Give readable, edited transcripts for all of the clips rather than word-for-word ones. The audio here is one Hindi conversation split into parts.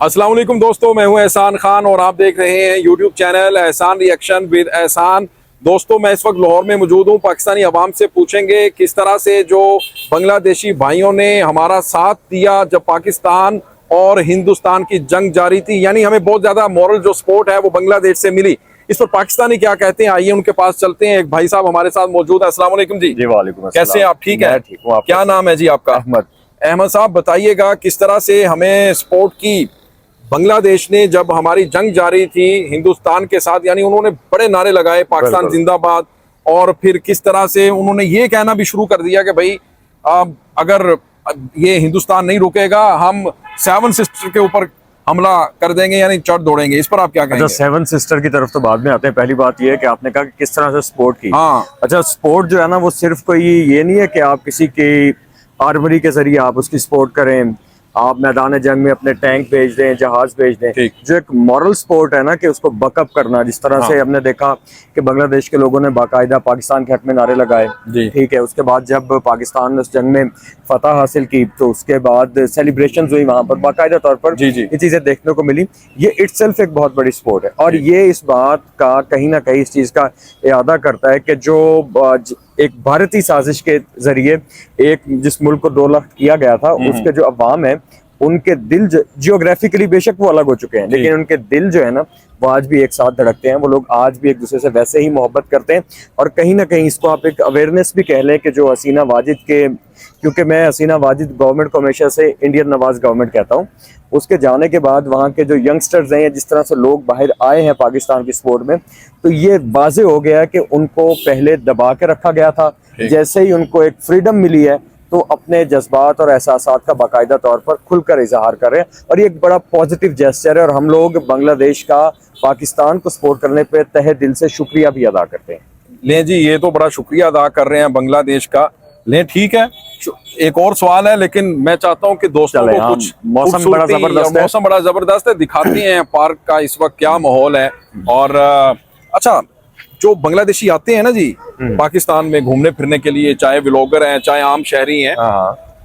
अस्सलाम वालेकुम दोस्तों, मैं हूं एहसान खान और आप देख रहे हैं यूट्यूब चैनल एहसान रिएक्शन विद एहसान। दोस्तों, मैं इस वक्त लाहौर में मौजूद हूं। पाकिस्तानी अवाम से पूछेंगे किस तरह से जो बांग्लादेशी भाइयों ने हमारा साथ दिया जब पाकिस्तान और हिंदुस्तान की जंग जारी थी, यानी हमें बहुत ज्यादा मॉरल जो सपोर्ट है वो बांग्लादेश से मिली। इस पर पाकिस्तानी क्या कहते हैं, आइए उनके पास चलते हैं। एक भाई साहब हमारे साथ मौजूद है। अस्सलाम वालेकुम जी। जी वालेकुम अस्सलाम। कैसे हैं आप? ठीक है, ठीक हूँ। क्या नाम है जी आपका? अहमद। अहमद साहब, बताइएगा किस तरह से हमें सपोर्ट की बांग्लादेश ने जब हमारी जंग जारी थी हिंदुस्तान के साथ, यानी उन्होंने बड़े नारे लगाए पाकिस्तान जिंदाबाद, और फिर किस तरह से उन्होंने ये कहना भी शुरू कर दिया कि भाई अगर ये हिंदुस्तान नहीं रुकेगा हम सेवन सिस्टर के ऊपर हमला कर देंगे, यानी चढ़ दौड़ेंगे। इस पर आप क्या कहेंगे? अच्छा, सेवन सिस्टर की तरफ तो बाद में आते हैं। पहली बात ये है कि आपने कहा कि किस तरह से सपोर्ट की। हाँ। अच्छा, सपोर्ट जो है ना वो सिर्फ कोई ये नहीं है कि आप किसी के आर्मरी के जरिए आप उसकी सपोर्ट करें, आप मैदान जंग में अपने टैंक भेज दें, जहाज भेज दें। जो एक मॉरल सपोर्ट है ना कि उसको बकअप करना, जिस तरह से हमने देखा कि बांग्लादेश के लोगों ने बाकायदा पाकिस्तान के हक में नारे लगाए, ठीक है। उसके बाद जब पाकिस्तान ने उस जंग में फतह हासिल की तो उसके बाद सेलिब्रेशन हुई वहां पर, बाकायदा तौर पर ये चीजें देखने को मिली। ये इटसेल्फ एक बहुत बड़ी सपोर्ट है और ये इस बात का कहीं ना कहीं इस चीज का इरादा करता है कि जो एक भारतीय साजिश के जरिए एक जिस मुल्क को 2 लाख किया गया था, उसके जो अवाम है उनके दिल जियोग्राफिकली बेशक वो अलग हो चुके हैं, लेकिन उनके दिल जो है ना वो आज भी एक साथ धड़कते हैं। वो लोग आज भी एक दूसरे से वैसे ही मोहब्बत करते हैं। और कहीं ना कहीं इसको आप एक अवेयरनेस भी कह लें कि जो हसीना वाजिद के, क्योंकि मैं हसीना वाजिद गवर्नमेंट को हमेशा से इंडियन नवाज गवर्नमेंट कहता हूँ, उसके जाने के बाद वहाँ के जो यंगस्टर्स हैं, जिस तरह से लोग बाहर आए हैं पाकिस्तान की सपोर्ट में, तो ये वाजे हो गया कि उनको पहले दबा के रखा गया था। जैसे ही उनको एक फ्रीडम मिली है तो अपने जज्बात और एहसासात का बाकायदा तौर पर खुलकर इजहार कर रहे हैं और ये एक बड़ा पॉजिटिव जेस्चर है। और हम लोग बांग्लादेश का पाकिस्तान को सपोर्ट करने पे तहे दिल से शुक्रिया भी अदा करते हैं। ले जी, ये तो बड़ा शुक्रिया अदा कर रहे हैं बांग्लादेश का। ले ठीक है, एक और सवाल है, लेकिन मैं चाहता हूँ कि दोस्तों को कुछ मौसम बड़ा जबरदस्त है, दिखाते हैं पार्क का इस वक्त क्या माहौल है। और अच्छा, जो बांग्लादेशी आते हैं ना जी पाकिस्तान में घूमने फिरने के लिए, चाहे व्लॉगर हैं चाहे आम शहरी हैं,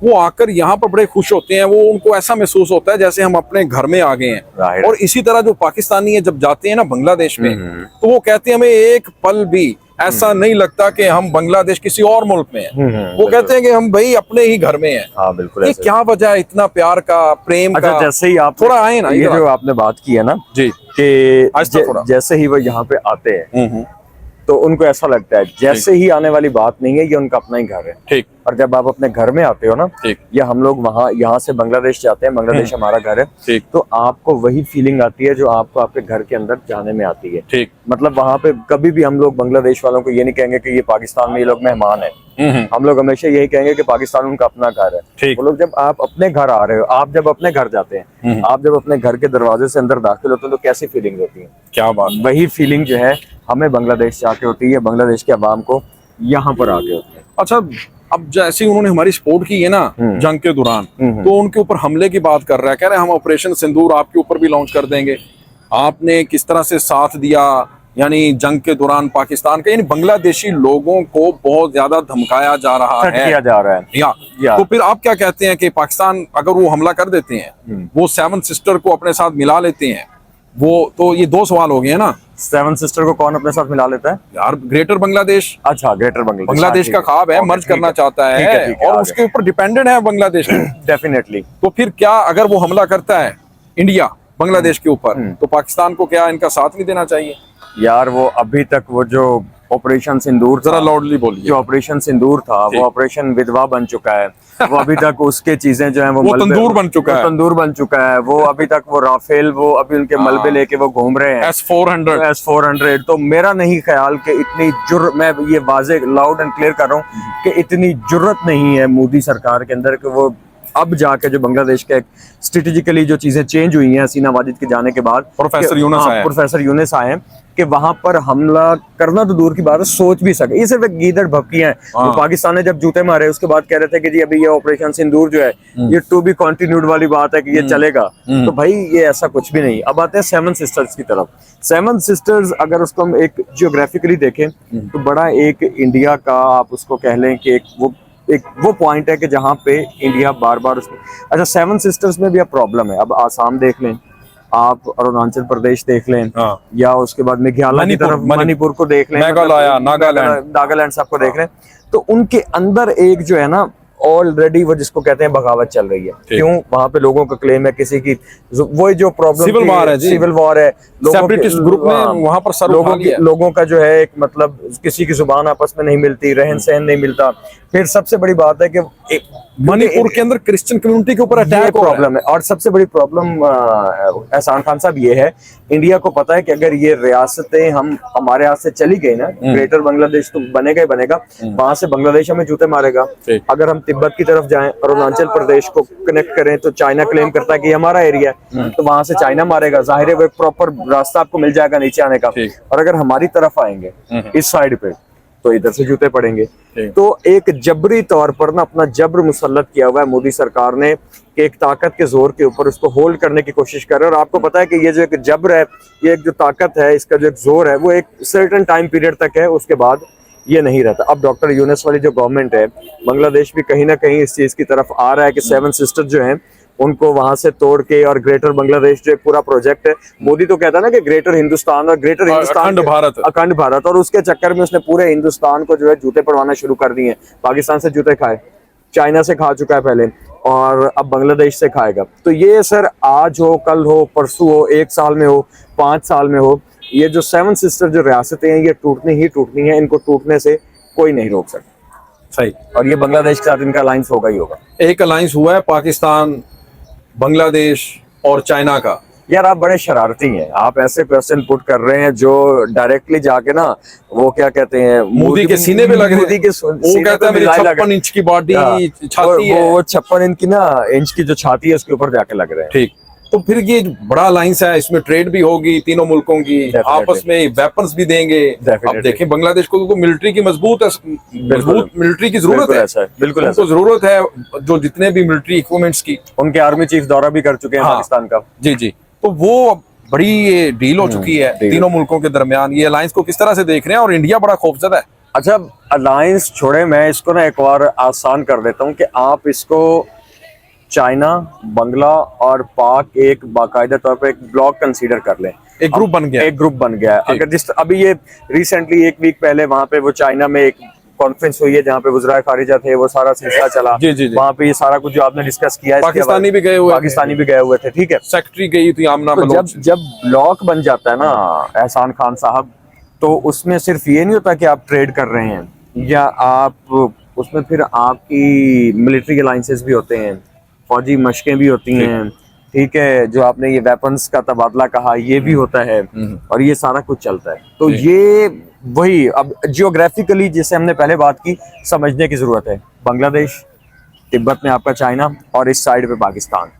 वो आकर यहाँ पर बड़े खुश होते हैं। वो उनको ऐसा महसूस होता है जैसे हम अपने घर में आ गए हैं। और इसी तरह जो पाकिस्तानी है जब जाते हैं ना बांग्लादेश में, तो वो कहते हैं हमें एक पल भी ऐसा नहीं लगता कि हम बांग्लादेश किसी और मुल्क में हैं। वो कहते हैं कि हम भाई अपने ही घर में हैं। हाँ बिल्कुल। ये क्या वजह है इतना प्यार का, प्रेम का? जैसे ही आप थोड़ा आए ना, ये जो आपने बात की है ना जी, कि जैसे ही वो यहाँ पे आते हैं तो उनको ऐसा लगता है जैसे ही आने वाली बात नहीं है, ये उनका अपना ही घर है। ठीक। और जब आप अपने घर में आते हो ना, या हम लोग वहाँ यहाँ से बांग्लादेश जाते हैं, बांग्लादेश हमारा घर है, तो आपको वही फीलिंग आती है जो आपको आपके घर के अंदर जाने में आती है। ठीक। मतलब वहाँ पे कभी भी हम लोग बांग्लादेश वालों को ये नहीं कहेंगे कि ये पाकिस्तान में ये लोग मेहमान है। हम लोग हमेशा यही कहेंगे कि पाकिस्तान उनका अपना घर है। वो लोग जब आप अपने घर आ रहे हो, आप जब अपने घर जाते हैं, आप जब अपने घर के दरवाजे से अंदर दाखिल होते हैं, तो कैसी फीलिंग होती है? क्या बात। वही फीलिंग जो है हमें बांग्लादेश से आके होती है, बांग्लादेश के अवाम को यहाँ पर आके होती है। अच्छा, अब जैसे उन्होंने हमारी सपोर्ट की है ना जंग के दौरान, तो उनके ऊपर हमले की बात कर रहा है, कह रहे हैं हम ऑपरेशन सिंदूर आपके ऊपर भी लॉन्च कर देंगे। आपने किस तरह से साथ दिया, यानी जंग के दौरान पाकिस्तान का, यानी बांग्लादेशी लोगों को बहुत ज्यादा धमकाया जा रहा है, किया जा रहा है या तो फिर आप क्या कहते हैं कि पाकिस्तान अगर वो हमला कर देते हैं, वो सेवन सिस्टर को अपने साथ मिला लेते हैं, वो तो ये 2 सवाल हो गए ना। सेवन सिस्टर को कौन अपने साथ मिला लेता है यार? ग्रेटर बांग्लादेश। अच्छा, ग्रेटर बांग्लादेश का ख्वाब है, मर्ज करना चाहता है और उसके ऊपर डिपेंडेंट है बांग्लादेश। डेफिनेटली। तो फिर क्या अगर वो हमला करता है इंडिया बांग्लादेश के ऊपर, तो पाकिस्तान को क्या इनका साथ नहीं देना चाहिए? यार वो अभी तक वो जो ऑपरेशन सिंदूर, जरा लाउडली बोलिए, जो ऑपरेशन सिंदूर था वो ऑपरेशन विधवा बन चुका है। वो अभी तक उसके चीजें जो है वो तंदूर बन चुका है। तंदूर बन चुका है वो। अभी तक वो राफेल, वो अभी उनके मलबे लेके वो घूम रहे हैं, S-400। तो मेरा नहीं ख्याल कि इतनी मैं ये वाजे लाउड एंड क्लियर कर रहा हूँ कि इतनी जुर्रत नहीं है मोदी सरकार के अंदर कि वो अब जाके जो बांग्लादेश के स्ट्रेटेजिकली जो चीजें चेंज हुई हैं हसीना वाजिद के जाने के बाद, प्रोफेसर यूनुस आए कि वहां पर हमला करना तो दूर की बात है, सोच भी सके। ये सिर्फ एक गीदड़ भपकी है। तो पाकिस्तान ने जब जूते मारे उसके बाद कह रहे थे कि जी अभी ये ऑपरेशन सिंदूर जो है ये टू बी कंटिन्यूड वाली बात है कि ये चलेगा। तो भाई ये ऐसा कुछ भी नहीं। अब आते हैं सेवन सिस्टर्स की तरफ। सेवन सिस्टर्स अगर उसको हम एक जियोग्राफिकली देखें तो बड़ा एक इंडिया का आप उसको कह लें कि एक वो एक वो पॉइंट है कि जहाँ पे इंडिया बार बार उसमें, अच्छा सेवन सिस्टर्स में भी अब प्रॉब्लम है। अब आसाम देख लें आप, अरुणाचल प्रदेश देख लें, हाँ। या उसके बाद मेघालय की तरफ मणिपुर को देख लें, मेघालय, नागालैंड, नागालैंड सबको देख लें, तो उनके अंदर एक जो है ना ऑलरेडी वो जिसको कहते हैं बगावत चल रही है। क्यों? वहां पे लोगों का क्लेम है किसी की वही जो प्रॉब्लम सिविल वॉर है जी, सिविल वॉर है, सेपरेटिस्ट ग्रुप ने वहां पर सर उठा लिया। लोगों का जो है एक मतलब किसी की जुबान आपस में नहीं मिलती, रहन सहन नहीं मिलता। फिर सबसे बड़ी बात है कि मणिपुर के अंदर क्रिश्चियन कम्युनिटी के ऊपर अटैक प्रॉब्लम है। और सबसे बड़ी प्रॉब्लम एहसान खान साहब ये है, इंडिया को पता है कि अगर ये रियासतें हमारे हाथ से चली गई ना, ग्रेटर बांग्लादेश तो बनेगा ही बनेगा, वहां से बांग्लादेश हमें जूते मारेगा। अगर हम तिब्बत की तरफ जाएं, अरुणाचल प्रदेश को कनेक्ट करें तो चाइना क्लेम करता है कि हमारा एरिया है, तो वहां से चाइना मारेगा। जाहिर है वो एक प्रॉपर रास्ता आपको मिल जाएगा नीचे आने का। और अगर हमारी तरफ आएंगे इस साइड पे तो इधर से जूते पड़ेंगे। तो एक जबरी तौर पर ना अपना जब्र मुसल्लत किया हुआ है मोदी सरकार ने कि एक ताकत के जोर के ऊपर उसको होल्ड करने की कोशिश कर रहे हैं। और आपको पता है कि ये जो एक जब्र है, ये एक जो ताकत है, इसका जो एक जोर है वो एक सर्टेन टाइम पीरियड तक है, उसके बाद ये नहीं रहता। अब डॉक्टर यूनुस वाली जो गवर्नमेंट है, बांग्लादेश भी कहीं ना कहीं इस चीज की तरफ आ रहा है कि सेवन सिस्टर जो हैं उनको वहां से तोड़ के, और ग्रेटर बांग्लादेश जो एक पूरा प्रोजेक्ट है, मोदी तो कहता है ना कि ग्रेटर हिंदुस्तान, और ग्रेटर हिंदुस्तान अखंड भारत, और उसके चक्कर में उसने पूरे हिंदुस्तान को जो है जूते पड़वाना शुरू कर दिए। पाकिस्तान से जूते खाए, चाइना से खा चुका है पहले, और अब बांग्लादेश से खाएगा। तो ये सर आज हो, कल हो, परसों हो, 1 साल में हो, 5 साल में हो, ये जो सेवन सिस्टर जो रियासतें हैं ये टूटनी ही टूटनी है। इनको टूटने से कोई नहीं रोक सकता। सही। और ये बांग्लादेश के साथ इनका अलायंस होगा ही होगा। एक अलायंस हुआ है पाकिस्तान, बांग्लादेश और चाइना का। यार आप बड़े शरारती हैं, आप ऐसे क्वेश्चन पुट कर रहे हैं जो डायरेक्टली जाके ना वो क्या कहते हैं मोदी के सीने पे लग रहे हैं। मोदी के वो कहता है मेरी 56 इंच की बॉडी छाती है, वो 56 इंच की ना इंच की जो छाती है उसके ऊपर जाके लग रहे हैं। ठीक। तो फिर ये बड़ा अलायंस है, इसमें ट्रेड भी होगी तीनों मुल्कों की, आपस में वेपन्स भी देंगे। अब देखें बांग्लादेश को तो मिलिट्री की मजबूत मिलिट्री की जरूरत है, बिल्कुल उनको जरूरत है, जो जितने भी मिलिट्री इक्विपमेंट्स की। उनके आर्मी चीफ दौरा भी कर चुके हैं पाकिस्तान का। जी जी। तो वो बड़ी डील हो चुकी है तीनों मुल्कों के दरमियान। ये अलायंस को किस तरह से देख रहे हैं? और इंडिया बड़ा खौफजदा है। अच्छा अलायंस छोड़े, मैं इसको ना एक और आसान कर देता हूँ कि आप इसको चाइना, बांग्ला और पाक एक बाकायदा तौर पर एक ब्लॉक कंसीडर कर लें। एक ग्रुप बन गया, एक ग्रुप बन गया है। अगर जिस अभी ये रिसेंटली 1 वीक पहले वहां पे वो चाइना में एक कॉन्फ्रेंस हुई है जहाँ पे वज़राए खारिजा थे, वो सारा सिलसिला चला। जी। वहाँ पे ये सारा कुछ जो आपने डिस्कस किया है, पाकिस्तानी भी गए हुए थे, ठीक है, सेक्रेटरी गई थी आमना बलोच। जब ब्लॉक बन जाता है ना एहसान खान साहब, तो उसमें सिर्फ ये नहीं होता कि आप ट्रेड कर रहे हैं, या आप उसमें फिर आपकी मिलिट्री अलायंसेस भी होते हैं, फौजी मशकें भी होती हैं, ठीक है, जो आपने ये वेपन्स का तबादला कहा ये भी होता है, और ये सारा कुछ चलता है। तो ये वही अब जियोग्राफिकली जिसे हमने पहले बात की समझने की जरूरत है। बांग्लादेश, तिब्बत में आपका चाइना, और इस साइड पे पाकिस्तान,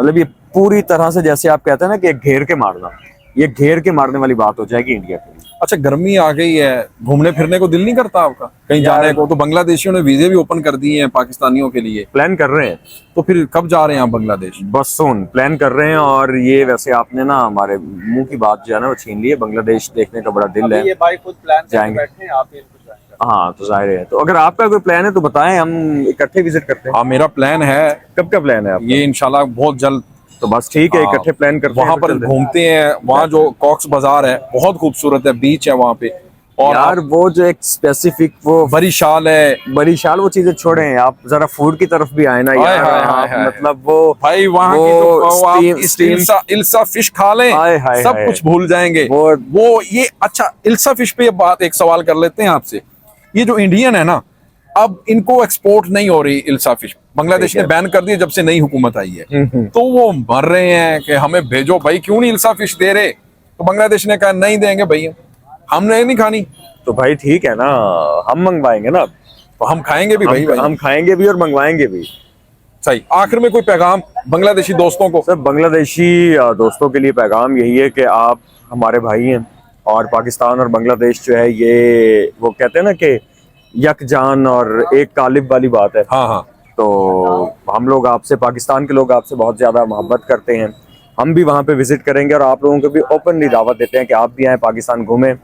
मतलब ये पूरी तरह से जैसे आप कहते हैं ना कि घेर के मारना, ये घेर के मारने वाली बात हो जाएगी इंडिया के लिए। अच्छा गर्मी आ गई है, घूमने फिरने को दिल नहीं करता आपका कहीं जाने को? तो बांग्लादेशियों ने वीजे भी ओपन कर दिए हैं पाकिस्तानियों के लिए। प्लान कर रहे हैं, तो फिर कब जा रहे हैं आप बांग्लादेश? बस सुन प्लान कर रहे हैं। और ये वैसे आपने ना हमारे मुंह की बात जो है ना वो छीन ली है। बांग्लादेश देखने का बड़ा दिल है, ये भाई खुद प्लान जाएंगे। बैठे हैं, आप इनको ज्वाइन करें। हाँ तो जाहिर है, तो अगर आपका कोई प्लान है तो बताएं, हम इकट्ठे विजिट करते हैं। हाँ मेरा प्लान है। कब का प्लान है आपका? ये इंशाल्लाह बहुत जल्द। तो बस ठीक है, इकट्ठे प्लान करते हैं, वहाँ पर घूमते हैं। वहाँ जो कॉक्स बाजार है बहुत खूबसूरत है, बीच है वहाँ पे। और यार वो जो एक स्पेसिफिक वो बड़ी शाल है, बड़ी शाल, वो चीजें छोड़ें, आप जरा फूड की तरफ भी आए ना यार। मतलब वो भाई वहाँ की तो इल्सा फिश खा लें, सब कुछ भूल जाएंगे। वो ये अच्छा इल्सा फिश पे बात एक सवाल कर लेते हैं आपसे। ये जो इंडियन है ना, अब इनको एक्सपोर्ट नहीं हो रही इल्सा फिश, बांग्लादेश ने बैन कर दिया जब से नई हुकूमत आई है। तो वो मर रहे हैं कि हमें भेजो भाई, क्यों नहीं इल्सा फिश दे रहे? तो बांग्लादेश ने कहा नहीं देंगे भैया, हमने नहीं खानी। तो भाई ठीक है ना, हम मंगवाएंगे ना, तो हम खाएंगे भी भाई, हम खाएंगे भी और मंगवाएंगे भी। सही। आखिर में कोई पैगाम बांग्लादेशी दोस्तों को? सर बांग्लादेशी दोस्तों के लिए पैगाम यही है कि आप हमारे भाई हैं, और पाकिस्तान और बांग्लादेश जो है ये वो कहते हैं ना कि यकजान और एक कालिब वाली बात है। हाँ। तो हम लोग आपसे, पाकिस्तान के लोग आपसे बहुत ज्यादा मोहब्बत करते हैं। हम भी वहाँ पे विजिट करेंगे और आप लोगों को भी ओपनली दावत देते हैं कि आप भी आए, पाकिस्तान घूमें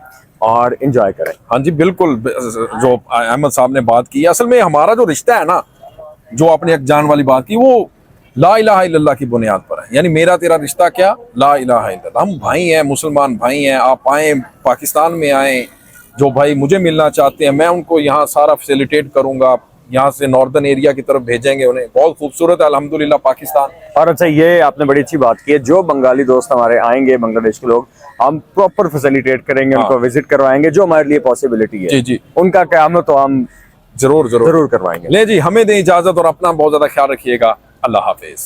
और इंजॉय करें। हाँ जी बिल्कुल, जो अहमद साहब ने बात की, असल में हमारा जो रिश्ता है ना, जो आपने एक जान वाली बात की, वो ला इलाहा इल्लल्लाह की बुनियाद पर है। यानी मेरा तेरा रिश्ता क्या, ला इलाहा इल्लल्लाह। हम भाई हैं, मुसलमान भाई हैं। आप आए पाकिस्तान में आए, जो भाई मुझे मिलना चाहते हैं मैं उनको यहाँ सारा फैसिलिटेट करूंगा, यहाँ से नॉर्दर्न एरिया की तरफ भेजेंगे उन्हें। बहुत खूबसूरत है अल्हम्दुलिल्लाह पाकिस्तान। और अच्छा, ये आपने बड़ी अच्छी बात की है, जो बंगाली दोस्त हमारे आएंगे, बांग्लादेश के लोग, हम प्रॉपर फैसिलिटेट करेंगे, हाँ। उनको विजिट करवाएंगे, जो हमारे लिए पॉसिबिलिटी है। जी जी, उनका क़याम तो हम जरूर जरूर जरूर करवाएंगे। ले जी, हमें दें इजाजत और अपना बहुत ज्यादा ख्याल रखिएगा। अल्लाह हाफिज।